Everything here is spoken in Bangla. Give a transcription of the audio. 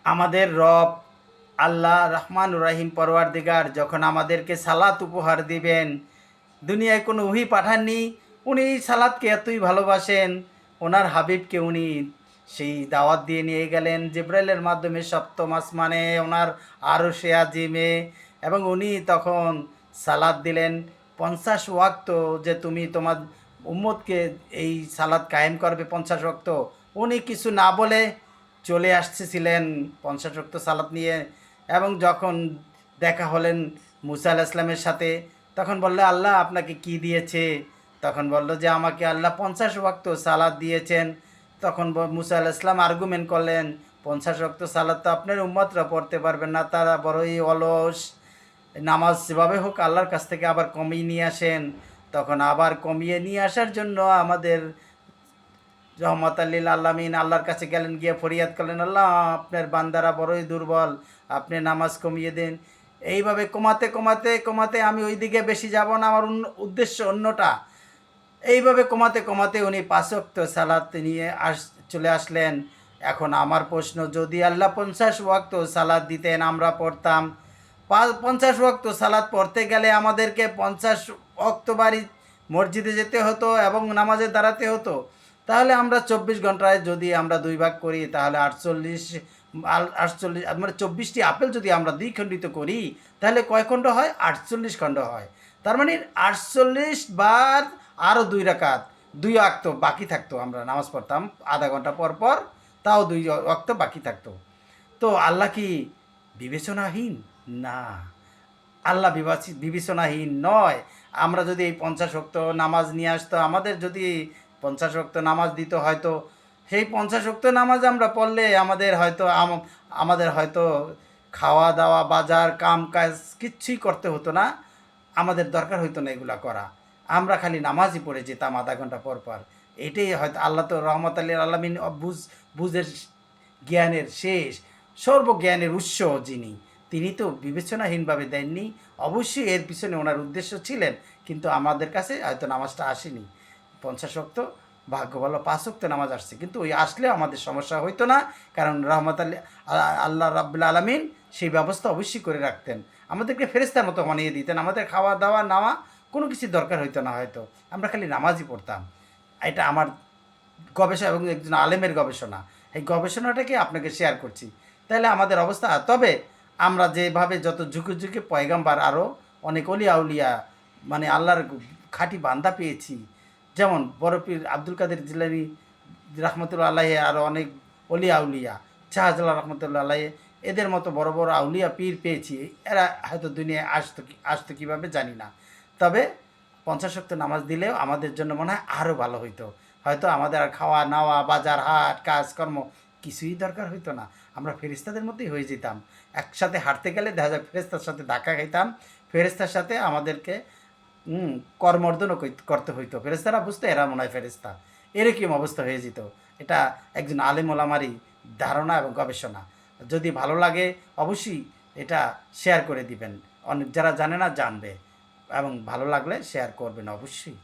আমাদের রব আল্লাহ রহমান রাহিম পরওয়ারদিগার যখন আমাদেরকে সালাত উপহার দিবেন, দুনিয়ায় কোনো ওহী পাঠাননি, উনি সালাতকে এতই ভালোবাসেন, ওনার হাবিবকে উনি সেই দাওয়াত দিয়ে নিয়ে গেলেন জিব্রাইলের মাধ্যমে সপ্তম আসমানে ওনার আরশে আজিমে। এবং উনি তখন সালাত দিলেন 50 ওয়াক্ত, যে তুমি তোমার উম্মতকে এই সালাত কায়েম করবে 50 ওয়াক্ত। উনি কিছু না বলে চলে আসতেছিলেন 50 ওয়াক্ত সালাত নিয়ে। এবং যখন দেখা হলেন মুসা আলাহ ইসলামের সাথে, তখন বললে আল্লাহ আপনাকে কি দিয়েছে? তখন বলল যে আমাকে আল্লাহ 50 ওয়াক্ত সালাত দিয়েছেন। তখন মুসা আলাহ ইসলাম আর্গুমেন্ট করলেন, 50 ওয়াক্ত সালাত তো আপনার উম্মতরা পড়তে পারবেন না, তারা বড়ই অলস, নামাজ যেভাবে হোক আল্লাহর কাছ থেকে আবার কমিয়ে নিয়ে আসেন। তখন আবার কমিয়ে নিয়ে আসার জন্য আমাদের রহমত আল্লিল আল্লামিন আল্লাহর কাছে গেলেন, গিয়ে ফরিয়াদ করলেন, আল্লাহ আপনার বান্দারা বড়ই দুর্বল, আপনি নামাজ কমিয়ে দেন। এইভাবে কমাতে কমাতে কমাতে আমি ওই দিকে বেশি যাব না, আমার উদ্দেশ্য অন্যটা। এইভাবে কমাতে কমাতে উনি 5 ওয়াক্ত সালাত নিয়ে চলে আসলেন। এখন আমার প্রশ্ন, যদি আল্লাহ 50 ওয়াক্ত সালাত দিতেন, আমরা পড়তাম 50 ওয়াক্ত সালাত পড়তে গেলে আমাদেরকে 50 ওয়াক্ত বাড়ি মসজিদে যেতে হতো এবং নামাজে দাঁড়াতে হতো। তাহলে আমরা 24 ঘন্টায় যদি আমরা 2 ভাগ করি, তাহলে 48 মানে 24টি আপেল যদি আমরা দ্বিখণ্ডিত করি, তাহলে কয় খণ্ড হয়? 48 খণ্ড হয়। তার মানে 48 বার আরও 2 রাকাত, 2 ওয়াক্ত বাকি থাকতো। আমরা নামাজ পড়তাম আধা ঘন্টা পর পর, তাও 2 ওয়াক্ত বাকি থাকতো। তো আল্লাহ কি বিবেচনাহীন? না, আল্লাহ বিবেচনাহীন নয়। আমরা যদি এই 50 ওয়াক্ত নামাজ নিয়ে আসতো, আমাদের যদি 50 ওয়াক্ত নামাজ দিত, হয়তো সেই 50 ওয়াক্ত নামাজ আমরা পড়লে আমাদের হয়তো খাওয়া দাওয়া বাজার কাম কাজ কিচ্ছুই করতে হতো না, আমাদের দরকার হইতো না এগুলা করা। আমরা খালি নামাজই পড়ে যেতাম আধা ঘন্টা পর পর। এটাই হয়তো আল্লাহ তো রহমত আল্লিল আলমিন, বুঝের জ্ঞানের শেষ, সর্বজ্ঞানের উৎস যিনি, তিনি তো বিবেচনাহীনভাবে দেননি। অবশ্যই এর পিছনে ওনার উদ্দেশ্য ছিলেন, কিন্তু আমাদের কাছে হয়তো নামাজটা আসেনি। 50 ওয়াক্ত, ভাগ্য ভালো 5 ওয়াক্ত নামাজ আসছে, কিন্তু ওই আসলেও আমাদের সমস্যা হইতো না, কারণ রহমত আল্লাহ রাব্বুল আলামিন সেই ব্যবস্থা অবশ্যই করে রাখতেন। আমাদেরকে ফেরেশতার মতো বানিয়ে দিতেন, আমাদের খাওয়া দাওয়া নেওয়া কোনো কিছু দরকার হইতো না, হয়তো আমরা খালি নামাজই পড়তাম। এটা আমার গবেষণা এবং একজন আলেমের গবেষণা, এই গবেষণাটাকে আপনাকে শেয়ার করছি। তাহলে আমাদের অবস্থা, তবে আমরা যেভাবে যত ঝুঁকে ঝুঁকে পয়গাম্বার আরও অনেক অলিয়া উলিয়া, মানে আল্লাহর খাঁটি বান্দা পেয়েছি, যেমন বড় পীর আব্দুল কাদের জিলানী রহমতুল্লা আল্লাহে, আরও অনেক অলিয়া উলিয়া, শাহজালাল রহমতুল্লা আল্লাহে, এদের মতো বড় বড় আউলিয়া পীর পেয়েছি। এরা হয়তো দুনিয়ায় আসতো কীভাবে জানি না। তবে 50 ওয়াক্ত নামাজ দিলেও আমাদের জন্য মনে হয় আরও ভালো হইতো। হয়তো আমাদের আর খাওয়া নাওয়া বাজার হাট কাজকর্ম কিছুই দরকার হইতো না, আমরা ফেরেশতাদের মধ্যেই হয়ে যেতাম। একসাথে হাঁটতে গেলে দেখা যায় ফেরেশতার সাথে ধাক্কা খাইতাম, ফেরেশতার সাথে আমাদেরকে করমর্দনও করতে হইতো। ফেরেশতারা বুঝতো এরা মনে হয় ফেরেশতা, এরকম অবস্থা হয়ে যেত। এটা একজন আলেম ওলামারই ধারণা এবং গবেষণা। যদি ভালো লাগে অবশ্যই এটা শেয়ার করে দিবেন, অনেক যারা জানে না জানবে, এবং ভালো লাগলে শেয়ার করবেন অবশ্যই।